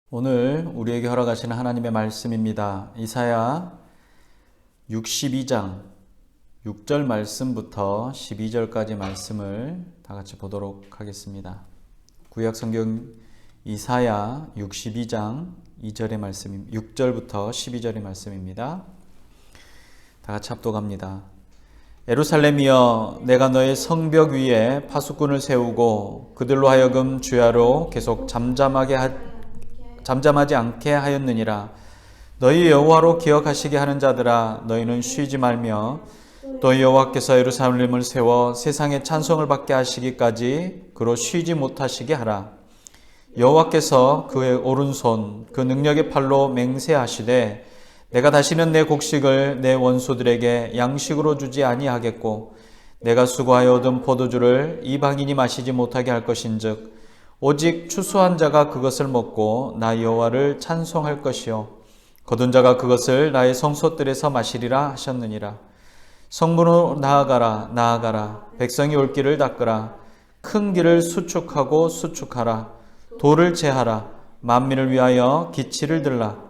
오늘 우리에게 허락하시는 하나님의 말씀입니다. 이사야 62장 6절 말씀부터 12절까지 말씀을 다 같이 보도록 하겠습니다. 구약 성경 이사야 62장 2절의 말씀, 6절부터 12절의 말씀입니다. 다 같이 합독합니다. 예루살렘이여, 내가 너의 성벽 위에 파수꾼을 세우고 그들로 하여금 주야로 계속 잠잠하지 않게 하였느니라. 너희 여호와로 기억하시게 하는 자들아, 너희는 쉬지 말며 또 여호와께서 예루살렘을 세워 세상에 찬송을 받게 하시기까지 그로 쉬지 못하시게 하라. 여호와께서 그의 오른손 그 능력의 팔로 맹세하시되 내가 다시는 내 곡식을 내 원수들에게 양식으로 주지 아니하겠고 내가 수고하여 얻은 포도주를 이방인이 마시지 못하게 할 것인즉 오직 추수한 자가 그것을 먹고 나 여호와를 찬송할 것이요 거둔 자가 그것을 나의 성소들에서 마시리라 하셨느니라. 성문으로 나아가라. 백성이 올 길을 닦으라. 큰 길을 수축하라. 돌을 제하라. 만민을 위하여 기치를 들라.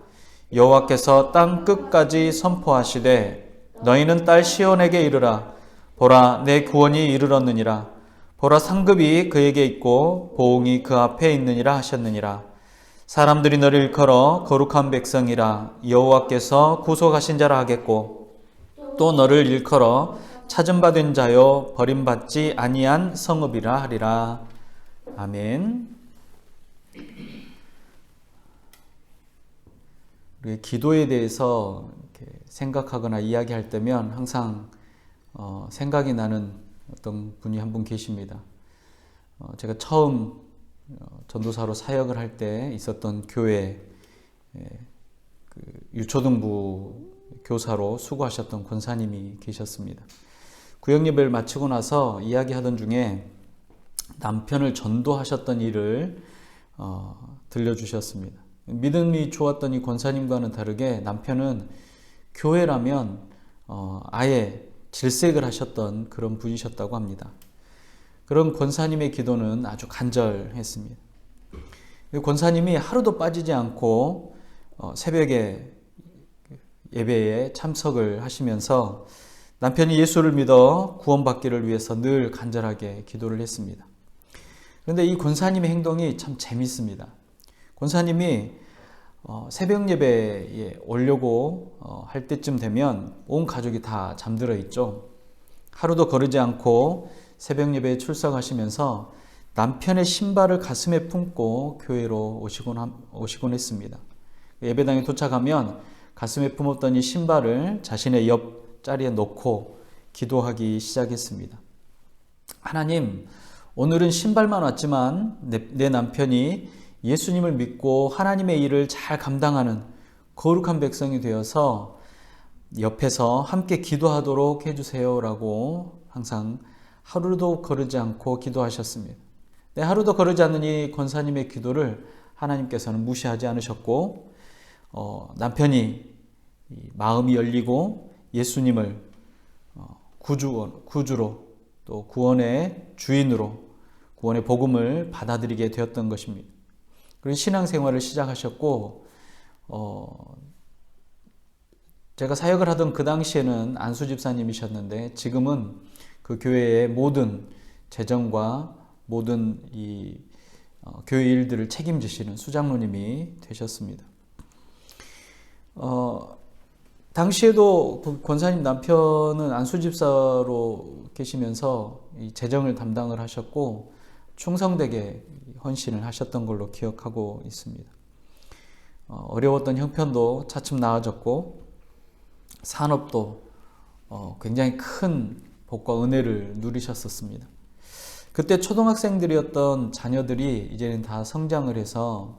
여호와께서 땅 끝까지 선포하시되 너희는 딸 시온에게 이르라. 보라, 내 구원이 이르렀느니라. 보라, 상급이 그에게 있고 보응이 그 앞에 있느니라 하셨느니라. 사람들이 너를 일컬어 거룩한 백성이라 여호와께서 구속하신 자라 하겠고 또 너를 일컬어 찾은 바 된 자요 버림받지 아니한 성읍이라 하리라. 아멘. 우리 기도에 대해서 이렇게 생각하거나 이야기할 때면 항상 생각이 나는 어떤 분이 한 분 계십니다. 제가 처음 전도사로 사역을 할 때 있었던 교회 그 유초등부 교사로 수고하셨던 권사님이 계셨습니다. 구역예배를 마치고 나서 이야기하던 중에 남편을 전도하셨던 일을 들려주셨습니다. 믿음이 좋았던 이 권사님과는 다르게 남편은 교회라면 아예 질색을 하셨던 그런 분이셨다고 합니다. 그런 권사님의 기도는 아주 간절했습니다. 권사님이 하루도 빠지지 않고 새벽에 예배에 참석을 하시면서 남편이 예수를 믿어 구원받기를 위해서 늘 간절하게 기도를 했습니다. 그런데 이 권사님의 행동이 참 재밌습니다. 권사님이 새벽 예배에 오려고 할 때쯤 되면 온 가족이 다 잠들어 있죠. 하루도 거르지 않고 새벽 예배에 출석하시면서 남편의 신발을 가슴에 품고 교회로 오시곤 했습니다. 예배당에 도착하면 가슴에 품었던 이 신발을 자신의 옆자리에 놓고 기도하기 시작했습니다. 하나님, 오늘은 신발만 왔지만 내 남편이 예수님을 믿고 하나님의 일을 잘 감당하는 거룩한 백성이 되어서 옆에서 함께 기도하도록 해주세요 라고 항상 하루도 거르지 않고 기도하셨습니다. 하루도 거르지 않는 이 권사님의 기도를 하나님께서는 무시하지 않으셨고 남편이 마음이 열리고 예수님을 구주로 또 구원의 주인으로 구원의 복음을 받아들이게 되었던 것입니다. 그리고 신앙생활을 시작하셨고 제가 사역을 하던 그 당시에는 안수 집사님이셨는데 지금은 그 교회의 모든 재정과 모든 이 교회 일들을 책임지시는 수장로님이 되셨습니다. 당시에도 그 권사님 남편은 안수 집사로 계시면서 이 재정을 담당을 하셨고 충성되게 헌신을 하셨던 걸로 기억하고 있습니다. 어려웠던 형편도 차츰 나아졌고 산업도 굉장히 큰 복과 은혜를 누리셨었습니다. 그때 초등학생들이었던 자녀들이 이제는 다 성장을 해서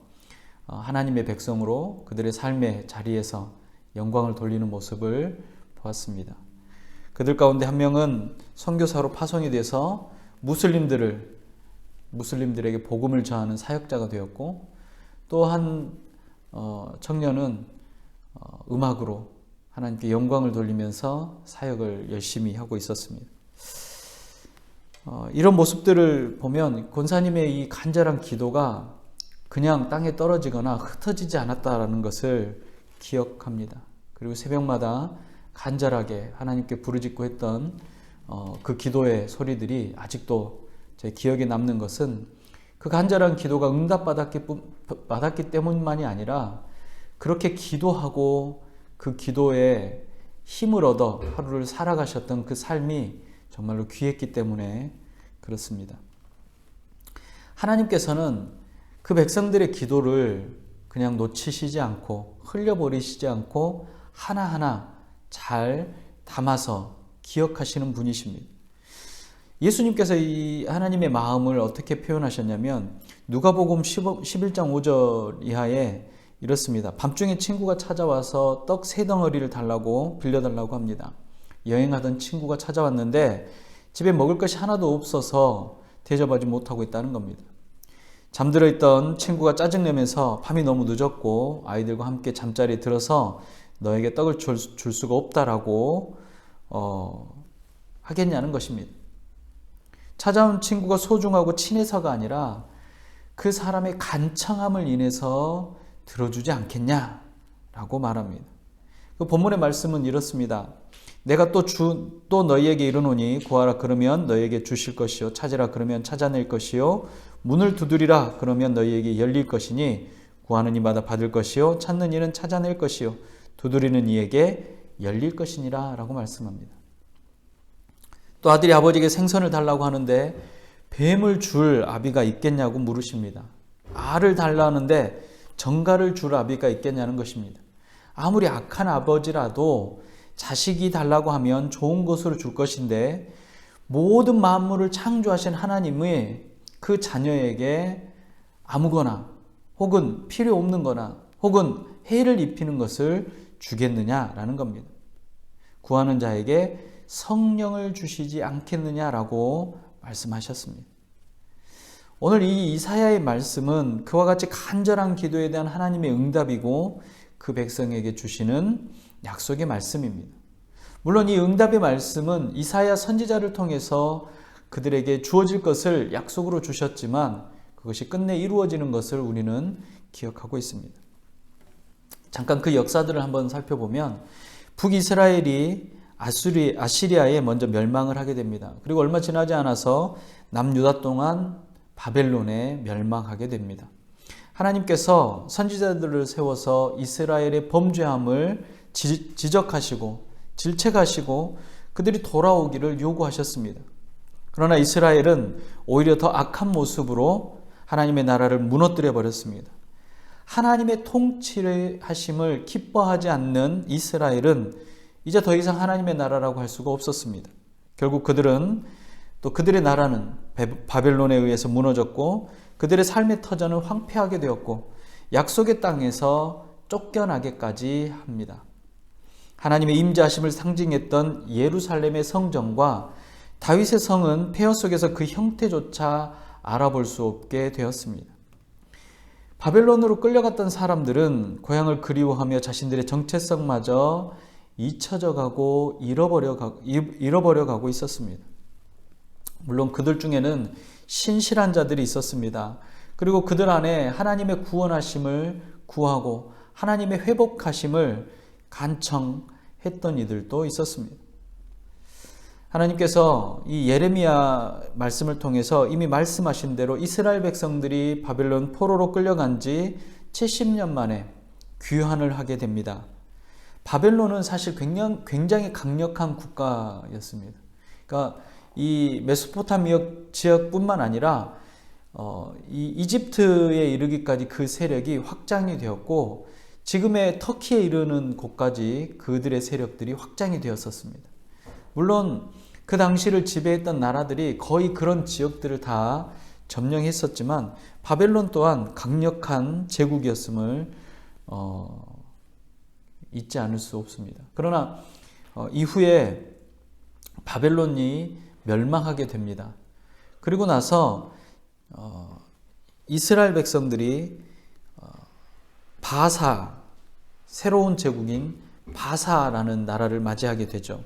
하나님의 백성으로 그들의 삶의 자리에서 영광을 돌리는 모습을 보았습니다. 그들 가운데 한 명은 선교사로 파송이 돼서 무슬림들에게 복음을 전하는 사역자가 되었고 또 한 청년은 음악으로 하나님께 영광을 돌리면서 사역을 열심히 하고 있었습니다. 이런 모습들을 보면 권사님의 이 간절한 기도가 그냥 땅에 떨어지거나 흩어지지 않았다라는 것을 기억합니다. 그리고 새벽마다 간절하게 하나님께 부르짖고 했던 그 기도의 소리들이 아직도 제 기억에 남는 것은 그 간절한 기도가 응답받았기 때문만이 아니라 그렇게 기도하고 그 기도에 힘을 얻어 하루를 살아가셨던 그 삶이 정말로 귀했기 때문에 그렇습니다. 하나님께서는 그 백성들의 기도를 그냥 놓치시지 않고 흘려버리시지 않고 하나하나 잘 담아서 기억하시는 분이십니다. 예수님께서 이 하나님의 마음을 어떻게 표현하셨냐면 누가복음 11장 5절 이하에 이렇습니다. 밤중에 친구가 찾아와서 떡 3덩어리를 빌려달라고 합니다. 여행하던 친구가 찾아왔는데 집에 먹을 것이 하나도 없어서 대접하지 못하고 있다는 겁니다. 잠들어 있던 친구가 짜증내면서 밤이 너무 늦었고 아이들과 함께 잠자리에 들어서 너에게 떡을 줄 수가 없다라고 하겠냐는 것입니다. 찾아온 친구가 소중하고 친해서가 아니라 그 사람의 간청함을 인해서 들어주지 않겠냐라고 말합니다. 그 본문의 말씀은 이렇습니다. 내가 또 너희에게 이르노니 구하라 그러면 너희에게 주실 것이요 찾으라 그러면 찾아낼 것이요 문을 두드리라 그러면 너희에게 열릴 것이니 구하는 이마다 받을 것이요 찾는 이는 찾아낼 것이요 두드리는 이에게 열릴 것이니라 라고 말씀합니다. 또 아들이 아버지에게 생선을 달라고 하는데 뱀을 줄 아비가 있겠냐고 물으십니다. 알을 달라는데 정갈을 줄 아비가 있겠냐는 것입니다. 아무리 악한 아버지라도 자식이 달라고 하면 좋은 것으로 줄 것인데 모든 만물을 창조하신 하나님의 그 자녀에게 아무거나 혹은 필요 없는 거나 혹은 해를 입히는 것을 주겠느냐라는 겁니다. 구하는 자에게 성령을 주시지 않겠느냐라고 말씀하셨습니다. 오늘 이 이사야의 말씀은 그와 같이 간절한 기도에 대한 하나님의 응답이고 그 백성에게 주시는 약속의 말씀입니다. 물론 이 응답의 말씀은 이사야 선지자를 통해서 그들에게 주어질 것을 약속으로 주셨지만 그것이 끝내 이루어지는 것을 우리는 기억하고 있습니다. 잠깐 그 역사들을 한번 살펴보면 북이스라엘이 아시리아에 먼저 멸망을 하게 됩니다. 그리고 얼마 지나지 않아서 남유다 동안 바벨론에 멸망하게 됩니다. 하나님께서 선지자들을 세워서 이스라엘의 범죄함을 지적하시고 질책하시고 그들이 돌아오기를 요구하셨습니다. 그러나 이스라엘은 오히려 더 악한 모습으로 하나님의 나라를 무너뜨려 버렸습니다. 하나님의 통치를 하심을 기뻐하지 않는 이스라엘은 이제 더 이상 하나님의 나라라고 할 수가 없었습니다. 결국 그들의 나라는 바벨론에 의해서 무너졌고 그들의 삶의 터전은 황폐하게 되었고 약속의 땅에서 쫓겨나게까지 합니다. 하나님의 임재하심을 상징했던 예루살렘의 성전과 다윗의 성은 폐허 속에서 그 형태조차 알아볼 수 없게 되었습니다. 바벨론으로 끌려갔던 사람들은 고향을 그리워하며 자신들의 정체성마저 잊혀져 가고 잃어버려 가고 있었습니다. 물론 그들 중에는 신실한 자들이 있었습니다. 그리고 그들 안에 하나님의 구원하심을 구하고 하나님의 회복하심을 간청했던 이들도 있었습니다. 하나님께서 이 예레미야 말씀을 통해서 이미 말씀하신 대로 이스라엘 백성들이 바벨론 포로로 끌려간 지 70년 만에 귀환을 하게 됩니다. 바벨론은 사실 굉장히 강력한 국가였습니다. 그러니까 이 메소포타미아 지역뿐만 아니라 이 이집트에 이르기까지 그 세력이 확장이 되었고 지금의 터키에 이르는 곳까지 그들의 세력들이 확장이 되었었습니다. 물론 그 당시를 지배했던 나라들이 거의 그런 지역들을 다 점령했었지만 바벨론 또한 강력한 제국이었음을 잊지 않을 수 없습니다. 그러나 이후에 바벨론이 멸망하게 됩니다. 그리고 나서 이스라엘 백성들이 새로운 제국인 바사라는 나라를 맞이하게 되죠.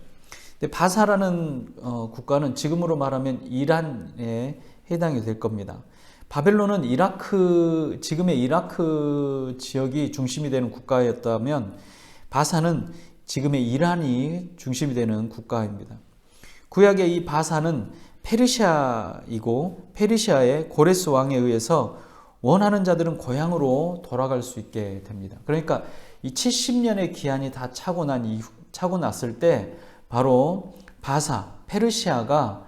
근데 바사라는 국가는 지금으로 말하면 이란에 해당이 될 겁니다. 바벨론은 지금의 이라크 지역이 중심이 되는 국가였다면 바사는 지금의 이란이 중심이 되는 국가입니다. 구약의 이 바사는 페르시아이고 페르시아의 고레스 왕에 의해서 원하는 자들은 고향으로 돌아갈 수 있게 됩니다. 그러니까 이 70년의 기한이 다 차고 났을 때 바로 바사, 페르시아가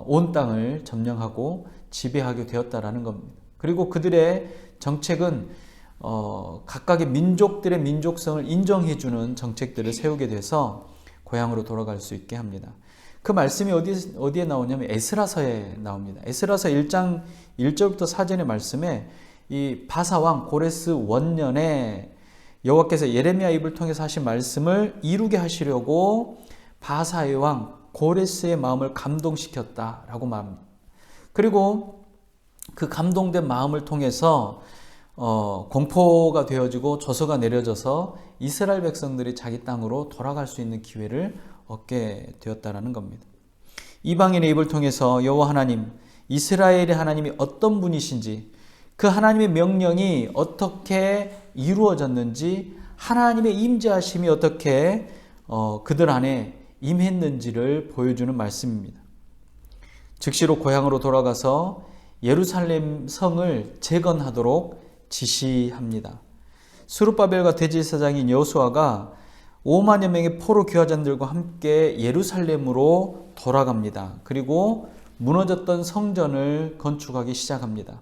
온 땅을 점령하고 지배하게 되었다라는 겁니다. 그리고 그들의 정책은 각각의 민족들의 민족성을 인정해주는 정책들을 세우게 돼서 고향으로 돌아갈 수 있게 합니다. 그 말씀이 어디에 나오냐면 에스라서에 나옵니다. 에스라서 1장 1절부터 4절의 말씀에 이 바사왕 고레스 원년에 여호와께서 예레미야 입을 통해서 하신 말씀을 이루게 하시려고 바사의 왕 고레스의 마음을 감동시켰다라고 말합니다. 그리고 그 감동된 마음을 통해서 공포가 되어지고 조서가 내려져서 이스라엘 백성들이 자기 땅으로 돌아갈 수 있는 기회를 얻게 되었다라는 겁니다. 이방인의 입을 통해서 여호와 하나님, 이스라엘의 하나님이 어떤 분이신지, 그 하나님의 명령이 어떻게 이루어졌는지, 하나님의 임재하심이 어떻게 그들 안에 임했는지를 보여주는 말씀입니다. 즉시로 고향으로 돌아가서 예루살렘 성을 재건하도록 지시합니다. 스룹바벨과 대제사장인 여호수아가 5만여 명의 포로 귀화자들과 함께 예루살렘으로 돌아갑니다. 그리고 무너졌던 성전을 건축하기 시작합니다.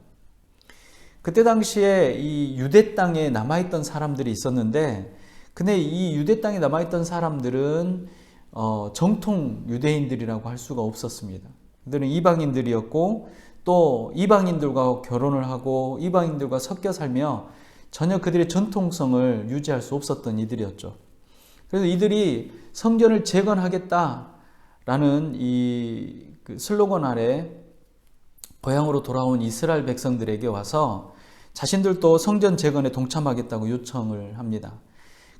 그때 당시에 이 유대 땅에 남아있던 사람들이 있었는데, 근데 이 유대 땅에 남아있던 사람들은 정통 유대인들이라고 할 수가 없었습니다. 그들은 이방인들이었고 또 이방인들과 결혼을 하고 이방인들과 섞여 살며 전혀 그들의 전통성을 유지할 수 없었던 이들이었죠. 그래서 이들이 성전을 재건하겠다라는 이 슬로건 아래 고향으로 돌아온 이스라엘 백성들에게 와서 자신들도 성전 재건에 동참하겠다고 요청을 합니다.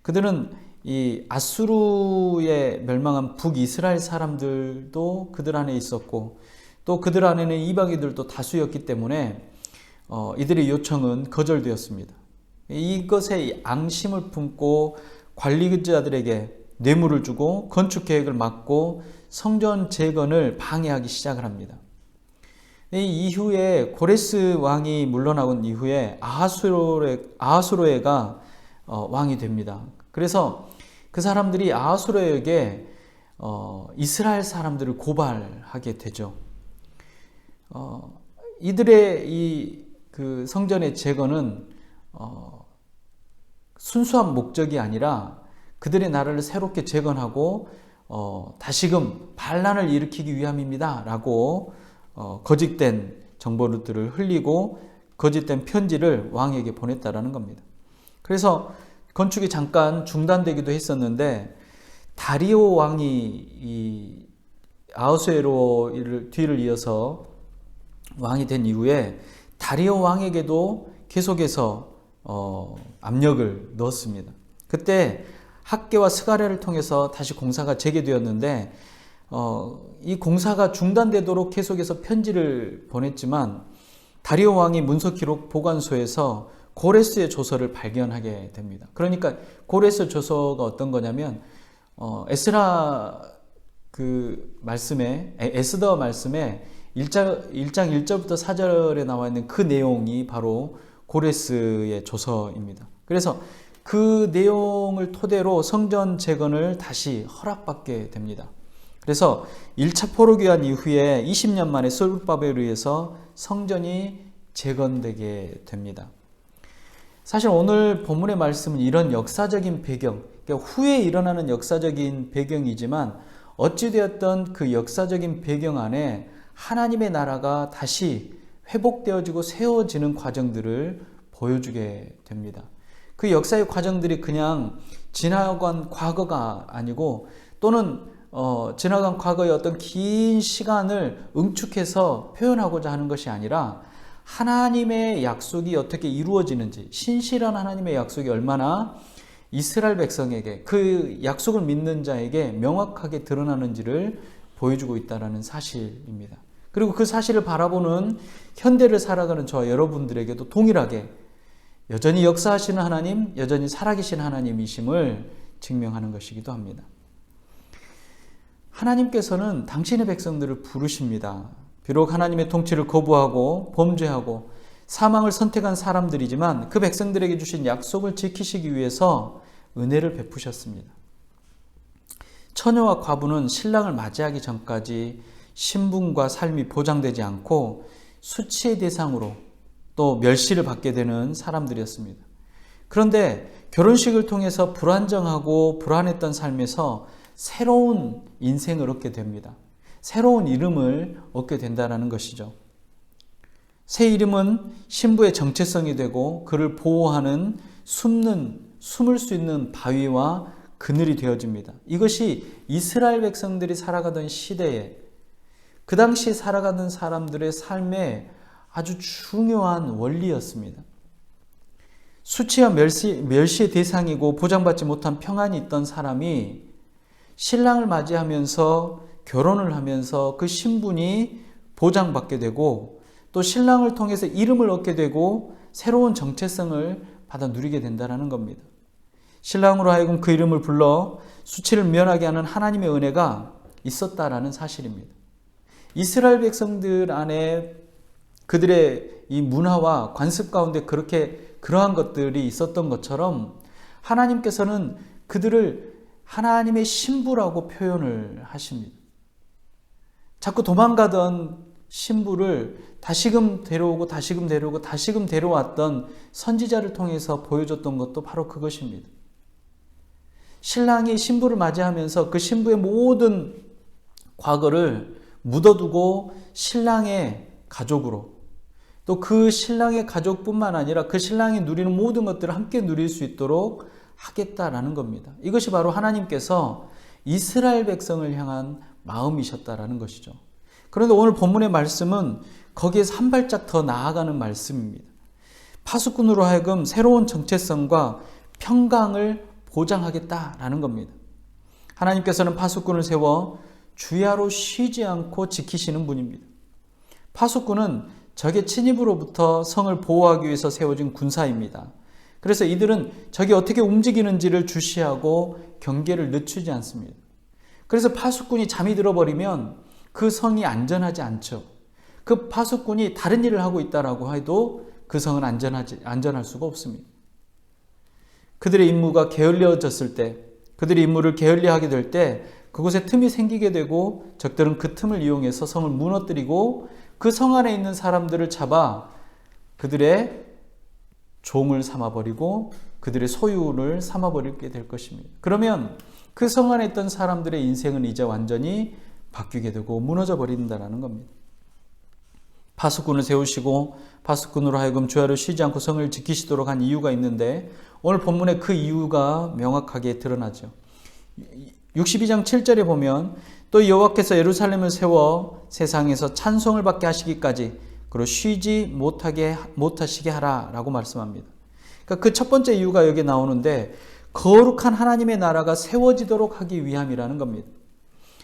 그들은 이 아수르에 멸망한 북이스라엘 사람들도 그들 안에 있었고 또 그들 안에는 이방인들도 다수였기 때문에 이들의 요청은 거절되었습니다. 이것에 앙심을 품고 관리자들에게 뇌물을 주고 건축 계획을 막고 성전 재건을 방해하기 시작을 합니다. 이 이후에 고레스 왕이 물러나온 이후에 아하수로에가 왕이 됩니다. 그래서 그 사람들이 아하수로에게 이스라엘 사람들을 고발하게 되죠. 이들의 그 성전의 재건은 순수한 목적이 아니라 그들의 나라를 새롭게 재건하고 다시금 반란을 일으키기 위함입니다 라고 거짓된 정보들을 흘리고 거짓된 편지를 왕에게 보냈다라는 겁니다. 그래서 건축이 잠깐 중단되기도 했었는데 다리오 왕이 이 아하수에로 뒤를 이어서 왕이 된 이후에 다리오 왕에게도 계속해서 압력을 넣었습니다. 그때 학계와 스가랴를 통해서 다시 공사가 재개되었는데 이 공사가 중단되도록 계속해서 편지를 보냈지만 다리오 왕이 문서 기록 보관소에서 고레스의 조서를 발견하게 됩니다. 그러니까 고레스 조서가 어떤 거냐면 에스라 에스더 말씀에 1장 1절부터 4절에 나와 있는 그 내용이 바로 고레스의 조서입니다. 그래서 그 내용을 토대로 성전 재건을 다시 허락받게 됩니다. 그래서 1차 포로 귀환 이후에 20년 만에 스룹바벨에 의해서 성전이 재건되게 됩니다. 사실 오늘 본문의 말씀은 이런 역사적인 배경, 그러니까 후에 일어나는 역사적인 배경이지만 어찌되었던 그 역사적인 배경 안에 하나님의 나라가 다시 회복되어지고 세워지는 과정들을 보여주게 됩니다. 그 역사의 과정들이 그냥 지나간 과거가 아니고 또는 지나간 과거의 어떤 긴 시간을 응축해서 표현하고자 하는 것이 아니라 하나님의 약속이 어떻게 이루어지는지, 신실한 하나님의 약속이 얼마나 이스라엘 백성에게, 그 약속을 믿는 자에게 명확하게 드러나는지를 보여주고 있다는 사실입니다. 그리고 그 사실을 바라보는 현대를 살아가는 저와 여러분들에게도 동일하게 여전히 역사하시는 하나님, 여전히 살아계신 하나님이심을 증명하는 것이기도 합니다. 하나님께서는 당신의 백성들을 부르십니다. 비록 하나님의 통치를 거부하고 범죄하고 사망을 선택한 사람들이지만 그 백성들에게 주신 약속을 지키시기 위해서 은혜를 베푸셨습니다. 처녀와 과부는 신랑을 맞이하기 전까지 신분과 삶이 보장되지 않고 수치의 대상으로 또 멸시를 받게 되는 사람들이었습니다. 그런데 결혼식을 통해서 불안정하고 불안했던 삶에서 새로운 인생을 얻게 됩니다. 새로운 이름을 얻게 된다는 것이죠. 새 이름은 신부의 정체성이 되고 그를 보호하는 숨을 수 있는 바위와 그늘이 되어집니다. 이것이 이스라엘 백성들이 살아가던 시대에 그 당시 살아가던 사람들의 삶에 아주 중요한 원리였습니다. 수치와 멸시의 대상이고 보장받지 못한 평안이 있던 사람이 신랑을 맞이하면서 결혼을 하면서 그 신분이 보장받게 되고 또 신랑을 통해서 이름을 얻게 되고 새로운 정체성을 받아 누리게 된다는 겁니다. 신랑으로 하여금 그 이름을 불러 수치를 면하게 하는 하나님의 은혜가 있었다라는 사실입니다. 이스라엘 백성들 안에 그들의 이 문화와 관습 가운데 그러한 것들이 있었던 것처럼 하나님께서는 그들을 하나님의 신부라고 표현을 하십니다. 자꾸 도망가던 신부를 다시금 데려왔던 선지자를 통해서 보여줬던 것도 바로 그것입니다. 신랑이 신부를 맞이하면서 그 신부의 모든 과거를 묻어두고 신랑의 가족으로 또 그 신랑의 가족뿐만 아니라 그 신랑이 누리는 모든 것들을 함께 누릴 수 있도록 하겠다라는 겁니다. 이것이 바로 하나님께서 이스라엘 백성을 향한 마음이셨다라는 것이죠. 그런데 오늘 본문의 말씀은 거기에서 한 발짝 더 나아가는 말씀입니다. 파수꾼으로 하여금 새로운 정체성과 평강을 보장하겠다라는 겁니다. 하나님께서는 파수꾼을 세워 주야로 쉬지 않고 지키시는 분입니다. 파수꾼은 적의 침입으로부터 성을 보호하기 위해서 세워진 군사입니다. 그래서 이들은 적이 어떻게 움직이는지를 주시하고 경계를 늦추지 않습니다. 그래서 파수꾼이 잠이 들어버리면 그 성이 안전하지 않죠. 그 파수꾼이 다른 일을 하고 있다라고 해도 그 성은 안전할 수가 없습니다. 그들의 임무가 게을러졌을 때, 그들의 임무를 게을리하게 될 때 그곳에 틈이 생기게 되고 적들은 그 틈을 이용해서 성을 무너뜨리고 그 성 안에 있는 사람들을 잡아 그들의 종을 삼아버리고 그들의 소유를 삼아버리게 될 것입니다. 그러면 그 성 안에 있던 사람들의 인생은 이제 완전히 바뀌게 되고 무너져 버린다는 겁니다. 파수꾼을 세우시고 파수꾼으로 하여금 주야로 쉬지 않고 성을 지키시도록 한 이유가 있는데 오늘 본문에 그 이유가 명확하게 드러나죠. 62장 7절에 보면 또 여호와께서 예루살렘을 세워 세상에서 찬송을 받게 하시기까지 그리고 쉬지 못하시게 하라라고 말씀합니다. 그러니까 그 첫 번째 이유가 여기 나오는데 거룩한 하나님의 나라가 세워지도록 하기 위함이라는 겁니다.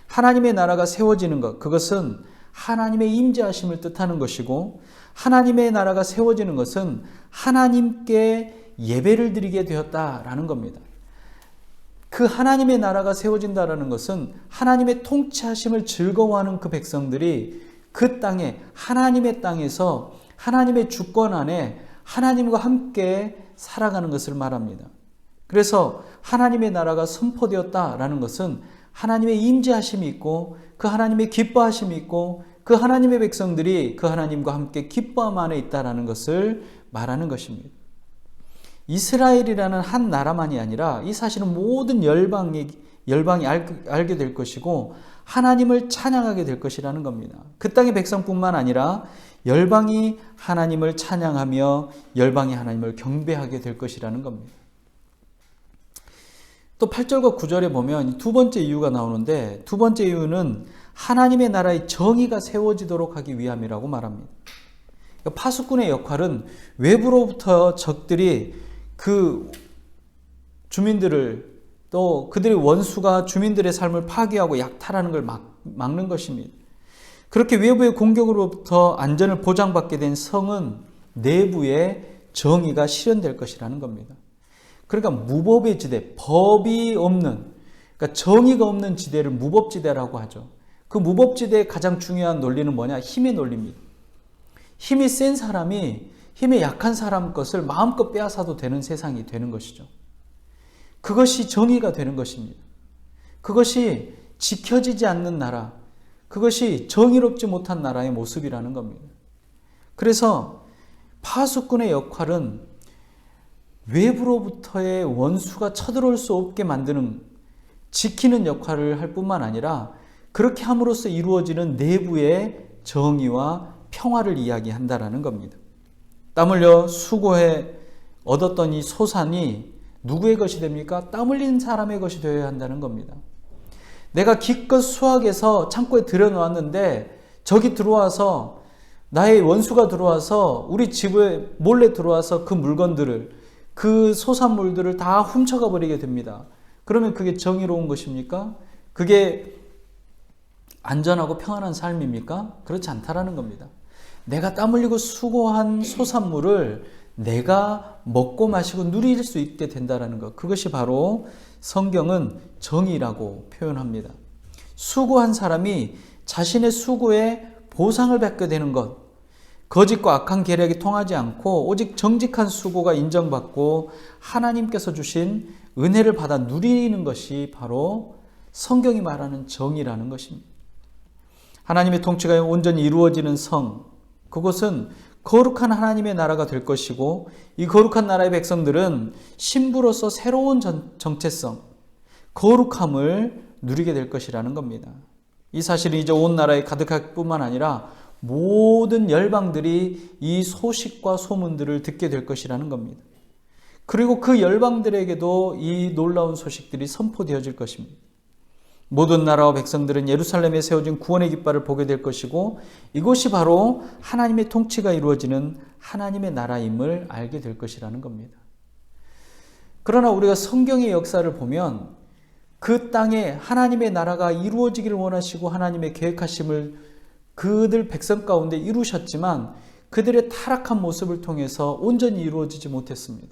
하나님의 나라가 세워지는 것, 그것은 하나님의 임재하심을 뜻하는 것이고 하나님의 나라가 세워지는 것은 하나님께 예배를 드리게 되었다라는 겁니다. 그 하나님의 나라가 세워진다라는 것은 하나님의 통치하심을 즐거워하는 그 백성들이 그 땅에 하나님의 땅에서 하나님의 주권 안에 하나님과 함께 살아가는 것을 말합니다. 그래서 하나님의 나라가 선포되었다라는 것은 하나님의 임재하심이 있고 그 하나님의 기뻐하심이 있고 그 하나님의 백성들이 그 하나님과 함께 기뻐함 안에 있다라는 것을 말하는 것입니다. 이스라엘이라는 한 나라만이 아니라 이 사실은 모든 열방이 알게 될 것이고 하나님을 찬양하게 될 것이라는 겁니다. 그 땅의 백성뿐만 아니라 열방이 하나님을 찬양하며 열방이 하나님을 경배하게 될 것이라는 겁니다. 또 8절과 9절에 보면 두 번째 이유가 나오는데 두 번째 이유는 하나님의 나라의 정의가 세워지도록 하기 위함이라고 말합니다. 파수꾼의 역할은 외부로부터 적들이 그 주민들을 또 그들의 원수가 주민들의 삶을 파괴하고 약탈하는 걸 막는 것입니다. 그렇게 외부의 공격으로부터 안전을 보장받게 된 성은 내부에 정의가 실현될 것이라는 겁니다. 그러니까 무법의 지대, 법이 없는, 그러니까 정의가 없는 지대를 무법지대라고 하죠. 그 무법지대의 가장 중요한 논리는 뭐냐? 힘의 논리입니다. 힘이 센 사람이 힘이 약한 사람 것을 마음껏 빼앗아도 되는 세상이 되는 것이죠. 그것이 정의가 되는 것입니다. 그것이 지켜지지 않는 나라, 그것이 정의롭지 못한 나라의 모습이라는 겁니다. 그래서 파수꾼의 역할은 외부로부터의 원수가 쳐들어올 수 없게 만드는, 지키는 역할을 할 뿐만 아니라 그렇게 함으로써 이루어지는 내부의 정의와 평화를 이야기한다라는 겁니다. 땀 흘려 수고해 얻었던 이 소산이 누구의 것이 됩니까? 땀 흘린 사람의 것이 되어야 한다는 겁니다. 내가 기껏 수확해서 창고에 들여놓았는데 적이 들어와서, 나의 원수가 들어와서 우리 집에 몰래 들어와서 그 물건들을, 그 소산물들을 다 훔쳐가 버리게 됩니다. 그러면 그게 정의로운 것입니까? 그게 안전하고 평안한 삶입니까? 그렇지 않다라는 겁니다. 내가 땀 흘리고 수고한 소산물을 내가 먹고 마시고 누릴 수 있게 된다는 것, 그것이 바로 성경은 정의라고 표현합니다. 수고한 사람이 자신의 수고에 보상을 받게 되는 것, 거짓과 악한 계략이 통하지 않고 오직 정직한 수고가 인정받고 하나님께서 주신 은혜를 받아 누리는 것이 바로 성경이 말하는 정의라는 것입니다. 하나님의 통치가 온전히 이루어지는 성, 그것은 거룩한 하나님의 나라가 될 것이고, 이 거룩한 나라의 백성들은 신부로서 새로운 정체성, 거룩함을 누리게 될 것이라는 겁니다. 이 사실은 이제 온 나라에 가득할 뿐만 아니라 모든 열방들이 이 소식과 소문들을 듣게 될 것이라는 겁니다. 그리고 그 열방들에게도 이 놀라운 소식들이 선포되어질 것입니다. 모든 나라와 백성들은 예루살렘에 세워진 구원의 깃발을 보게 될 것이고, 이곳이 바로 하나님의 통치가 이루어지는 하나님의 나라임을 알게 될 것이라는 겁니다. 그러나 우리가 성경의 역사를 보면 그 땅에 하나님의 나라가 이루어지기를 원하시고 하나님의 계획하심을 그들 백성 가운데 이루셨지만 그들의 타락한 모습을 통해서 온전히 이루어지지 못했습니다.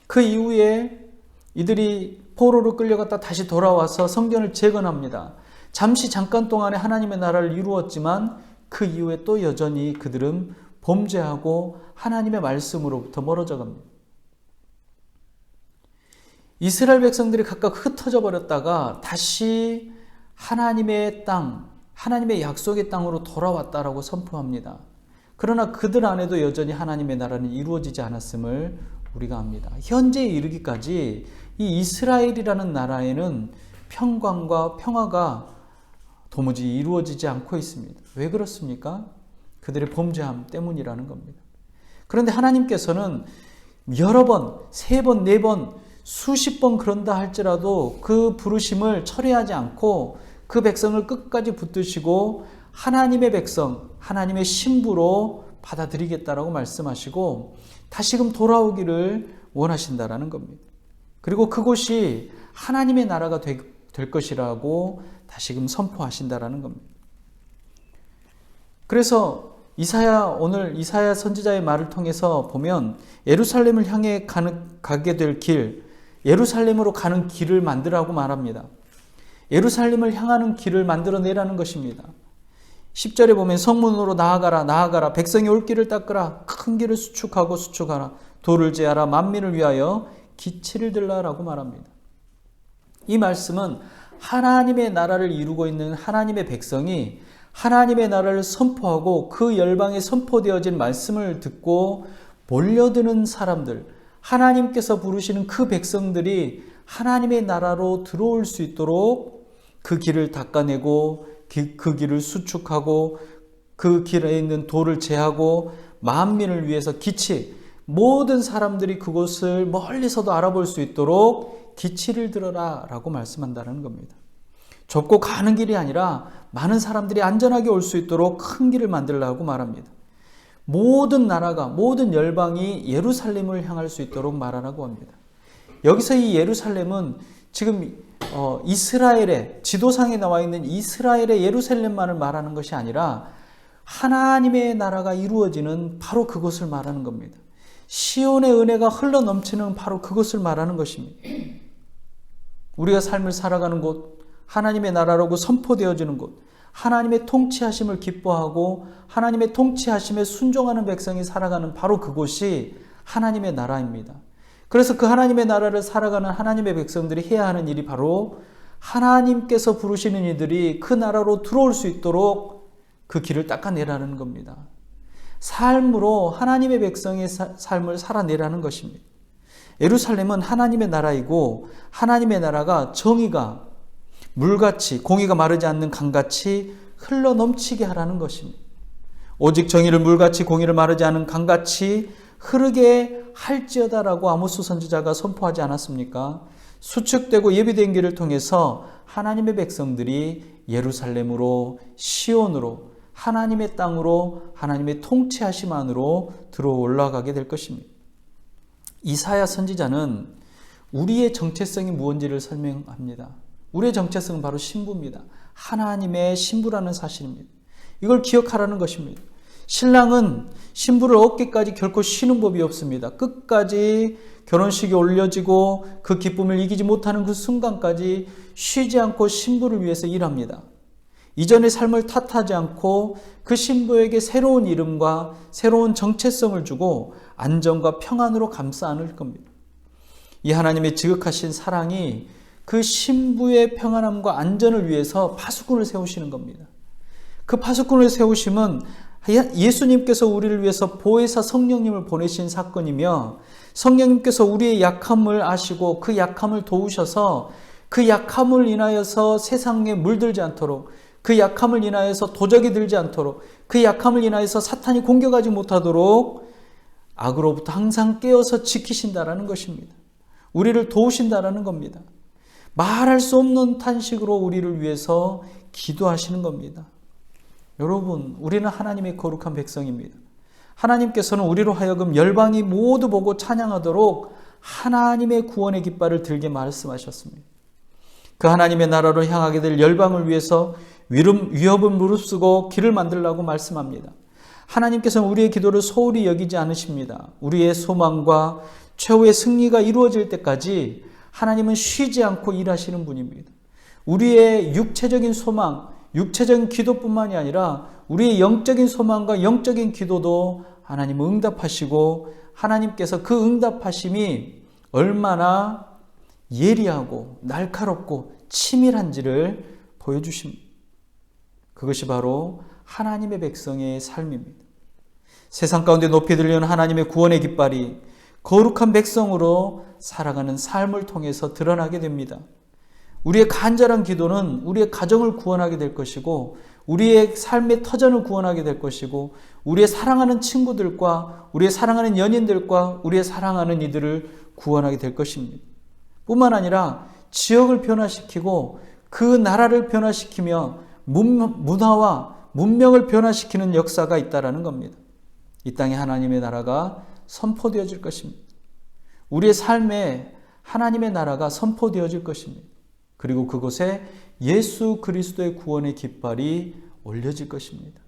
그 이후에 이들이 포로로 끌려갔다 다시 돌아와서 성전을 재건합니다. 잠깐 동안에 하나님의 나라를 이루었지만 그 이후에 또 여전히 그들은 범죄하고 하나님의 말씀으로부터 멀어져 갑니다. 이스라엘 백성들이 각각 흩어져 버렸다가 다시 하나님의 땅, 하나님의 약속의 땅으로 돌아왔다라고 선포합니다. 그러나 그들 안에도 여전히 하나님의 나라는 이루어지지 않았음을 우리가 압니다. 현재에 이르기까지 이 이스라엘이라는 나라에는 평강과 평화가 도무지 이루어지지 않고 있습니다. 왜 그렇습니까? 그들의 범죄함 때문이라는 겁니다. 그런데 하나님께서는 여러 번, 3번, 4번, 수십 번 그런다 할지라도 그 부르심을 철회하지 않고 그 백성을 끝까지 붙드시고 하나님의 백성, 하나님의 신부로 받아들이겠다라고 말씀하시고 다시금 돌아오기를 원하신다라는 겁니다. 그리고 그곳이 하나님의 나라가 될 것이라고 다시금 선포하신다라는 겁니다. 그래서 오늘 이사야 선지자의 말을 통해서 보면 예루살렘을 향해 가게 될 길, 예루살렘으로 가는 길을 만들라고 말합니다. 예루살렘을 향하는 길을 만들어내라는 것입니다. 10절에 보면 성문으로 나아가라 백성이 올 길을 닦으라 큰 길을 수축하라 돌을 제하라 만민을 위하여 기치를 들라라고 말합니다. 이 말씀은 하나님의 나라를 이루고 있는 하나님의 백성이 하나님의 나라를 선포하고 그 열방에 선포되어진 말씀을 듣고 몰려드는 사람들, 하나님께서 부르시는 그 백성들이 하나님의 나라로 들어올 수 있도록 그 길을 닦아내고 그 길을 수축하고 그 길에 있는 돌을 제하고 만민을 위해서 모든 사람들이 그곳을 멀리서도 알아볼 수 있도록 기치를 들어라 라고 말씀한다는 겁니다. 좁고 가는 길이 아니라 많은 사람들이 안전하게 올 수 있도록 큰 길을 만들라고 말합니다. 모든 나라가, 모든 열방이 예루살렘을 향할 수 있도록 말하라고 합니다. 여기서 이 예루살렘은 지금 이스라엘의 지도상에 나와 있는 이스라엘의 예루살렘만을 말하는 것이 아니라 하나님의 나라가 이루어지는 바로 그곳을 말하는 겁니다. 시온의 은혜가 흘러 넘치는 바로 그곳을 말하는 것입니다. 우리가 삶을 살아가는 곳, 하나님의 나라라고 선포되어지는 곳, 하나님의 통치하심을 기뻐하고 하나님의 통치하심에 순종하는 백성이 살아가는 바로 그곳이 하나님의 나라입니다. 그래서 그 하나님의 나라를 살아가는 하나님의 백성들이 해야 하는 일이 바로 하나님께서 부르시는 이들이 그 나라로 들어올 수 있도록 그 길을 닦아내라는 겁니다. 삶으로 하나님의 백성의 삶을 살아내라는 것입니다. 예루살렘은 하나님의 나라이고 하나님의 나라가 정의가 물같이 공의가 마르지 않는 강같이 흘러 넘치게 하라는 것입니다. 오직 정의를 물같이 공의를 마르지 않은 강같이 흐르게 할지어다라고 아모스 선지자가 선포하지 않았습니까? 수축되고 예비된 길을 통해서 하나님의 백성들이 예루살렘으로 시온으로 하나님의 땅으로 하나님의 통치하심 안으로 들어 올라가게 될 것입니다. 이사야 선지자는 우리의 정체성이 무엇인지를 설명합니다. 우리의 정체성은 바로 신부입니다. 하나님의 신부라는 사실입니다. 이걸 기억하라는 것입니다. 신랑은 신부를 얻기까지 결코 쉬는 법이 없습니다. 끝까지 결혼식이 올려지고 그 기쁨을 이기지 못하는 그 순간까지 쉬지 않고 신부를 위해서 일합니다. 이전의 삶을 탓하지 않고 그 신부에게 새로운 이름과 새로운 정체성을 주고 안정과 평안으로 감싸 안을 겁니다. 이 하나님의 지극하신 사랑이 그 신부의 평안함과 안전을 위해서 파수꾼을 세우시는 겁니다. 그 파수꾼을 세우심은 예수님께서 우리를 위해서 보혜사 성령님을 보내신 사건이며 성령님께서 우리의 약함을 아시고 그 약함을 도우셔서 그 약함을 인하여서 세상에 물들지 않도록 그 약함을 인하여서 도적이 들지 않도록 그 약함을 인하여서 사탄이 공격하지 못하도록 악으로부터 항상 깨어서 지키신다라는 것입니다. 우리를 도우신다라는 겁니다. 말할 수 없는 탄식으로 우리를 위해서 기도하시는 겁니다. 여러분, 우리는 하나님의 거룩한 백성입니다. 하나님께서는 우리로 하여금 열방이 모두 보고 찬양하도록 하나님의 구원의 깃발을 들게 말씀하셨습니다. 그 하나님의 나라로 향하게 될 열방을 위해서 위협은 무릅쓰고 길을 만들라고 말씀합니다. 하나님께서는 우리의 기도를 소홀히 여기지 않으십니다. 우리의 소망과 최후의 승리가 이루어질 때까지 하나님은 쉬지 않고 일하시는 분입니다. 우리의 육체적인 소망, 육체적인 기도뿐만이 아니라 우리의 영적인 소망과 영적인 기도도 하나님은 응답하시고 하나님께서 그 응답하심이 얼마나 예리하고 날카롭고 치밀한지를 보여주십니다. 그것이 바로 하나님의 백성의 삶입니다. 세상 가운데 높이 들리는 하나님의 구원의 깃발이 거룩한 백성으로 살아가는 삶을 통해서 드러나게 됩니다. 우리의 간절한 기도는 우리의 가정을 구원하게 될 것이고 우리의 삶의 터전을 구원하게 될 것이고 우리의 사랑하는 친구들과 우리의 사랑하는 연인들과 우리의 사랑하는 이들을 구원하게 될 것입니다. 뿐만 아니라 지역을 변화시키고 그 나라를 변화시키며 문화와 문명을 변화시키는 역사가 있다라는 겁니다. 이 땅에 하나님의 나라가 선포되어질 것입니다. 우리의 삶에 하나님의 나라가 선포되어질 것입니다. 그리고 그곳에 예수 그리스도의 구원의 깃발이 올려질 것입니다.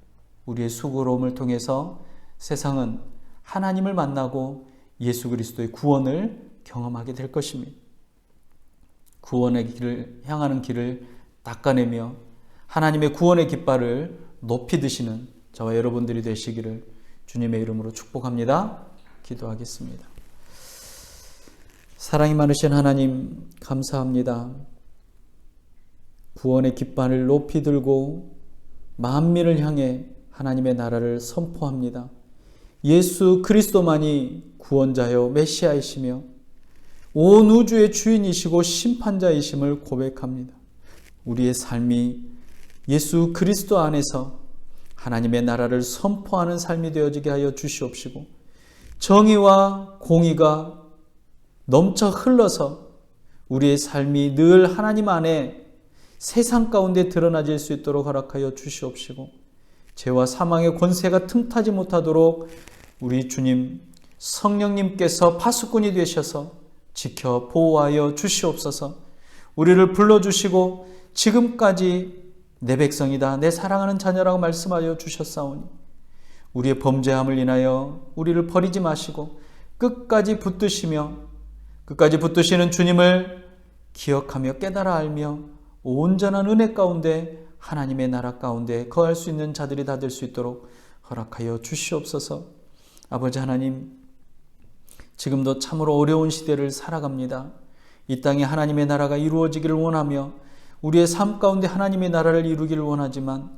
우리의 수고로움을 통해서 세상은 하나님을 만나고 예수 그리스도의 구원을 경험하게 될 것입니다. 구원의 길을 향하는 길을 닦아내며 하나님의 구원의 깃발을 높이 드시는 저와 여러분들이 되시기를 주님의 이름으로 축복합니다. 기도하겠습니다. 사랑이 많으신 하나님 감사합니다. 구원의 깃발을 높이 들고 만민을 향해 하나님의 나라를 선포합니다. 예수 그리스도만이 구원자요 메시아이시며 온 우주의 주인이시고 심판자이심을 고백합니다. 우리의 삶이 예수 그리스도 안에서 하나님의 나라를 선포하는 삶이 되어지게 하여 주시옵시고 정의와 공의가 넘쳐 흘러서 우리의 삶이 늘 하나님 안에 세상 가운데 드러나질 수 있도록 허락하여 주시옵시고 죄와 사망의 권세가 틈타지 못하도록 우리 주님 성령님께서 파수꾼이 되셔서 지켜 보호하여 주시옵소서. 우리를 불러주시고 지금까지 내 백성이다, 내 사랑하는 자녀라고 말씀하여 주셨사오니 우리의 범죄함을 인하여 우리를 버리지 마시고 끝까지 붙드시는 주님을 기억하며 깨달아 알며 온전한 은혜 가운데 하나님의 나라 가운데 거할 수 있는 자들이 다 될 수 있도록 허락하여 주시옵소서. 아버지 하나님, 지금도 참으로 어려운 시대를 살아갑니다. 이 땅에 하나님의 나라가 이루어지기를 원하며 우리의 삶 가운데 하나님의 나라를 이루기를 원하지만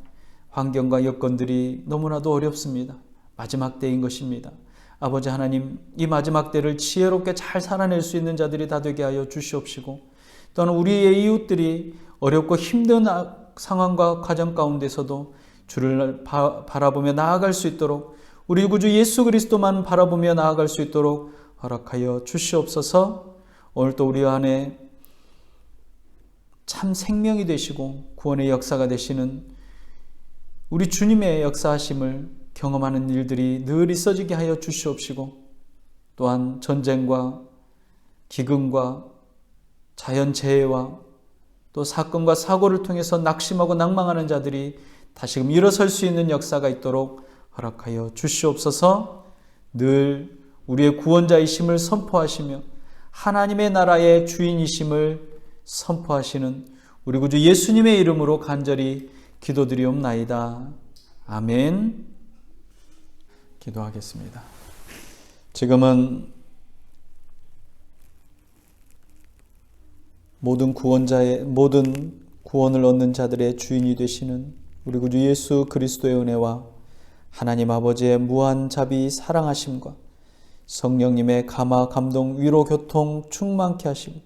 환경과 여건들이 너무나도 어렵습니다. 마지막 때인 것입니다. 아버지 하나님, 이 마지막 때를 지혜롭게 잘 살아낼 수 있는 자들이 다 되게 하여 주시옵시고, 또는 우리의 이웃들이 어렵고 힘든 상황과 과정 가운데서도 주를 바라보며 나아갈 수 있도록, 우리 구주 예수 그리스도만 바라보며 나아갈 수 있도록 허락하여 주시옵소서. 오늘 또 우리 안에 참 생명이 되시고 구원의 역사가 되시는 우리 주님의 역사하심을 경험하는 일들이 늘 있어지게 하여 주시옵시고, 또한 전쟁과 기근과 자연재해와 또 사건과 사고를 통해서 낙심하고 낭망하는 자들이 다시금 일어설 수 있는 역사가 있도록 허락하여 주시옵소서. 늘 우리의 구원자이심을 선포하시며 하나님의 나라의 주인이심을 선포하시는 우리 구주 예수님의 이름으로 간절히 기도드리옵나이다. 아멘. 기도하겠습니다. 지금은 모든 구원을 얻는 자들의 주인이 되시는 우리 구주 예수 그리스도의 은혜와 하나님 아버지의 무한 자비 사랑하심과 성령님의 감화 감동 위로 교통 충만케 하심,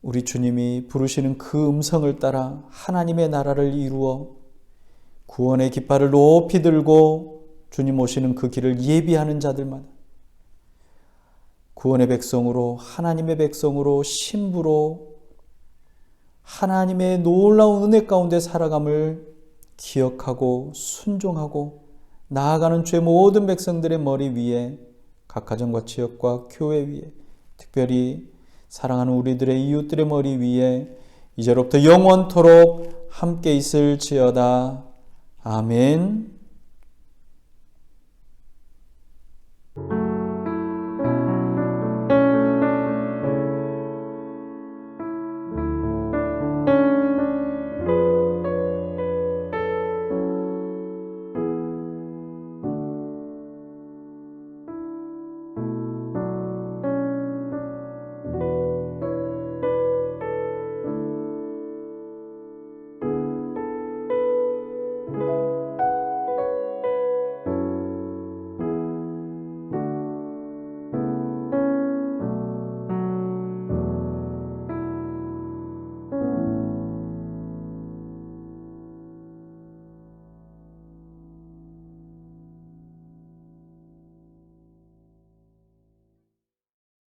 우리 주님이 부르시는 그 음성을 따라 하나님의 나라를 이루어 구원의 깃발을 높이 들고 주님 오시는 그 길을 예비하는 자들마다 구원의 백성으로, 하나님의 백성으로, 신부로 하나님의 놀라운 은혜 가운데 살아감을 기억하고 순종하고 나아가는 주의 모든 백성들의 머리 위에, 각 가정과 지역과 교회 위에, 특별히 사랑하는 우리들의 이웃들의 머리 위에 이제로부터 영원토록 함께 있을지어다. 아멘.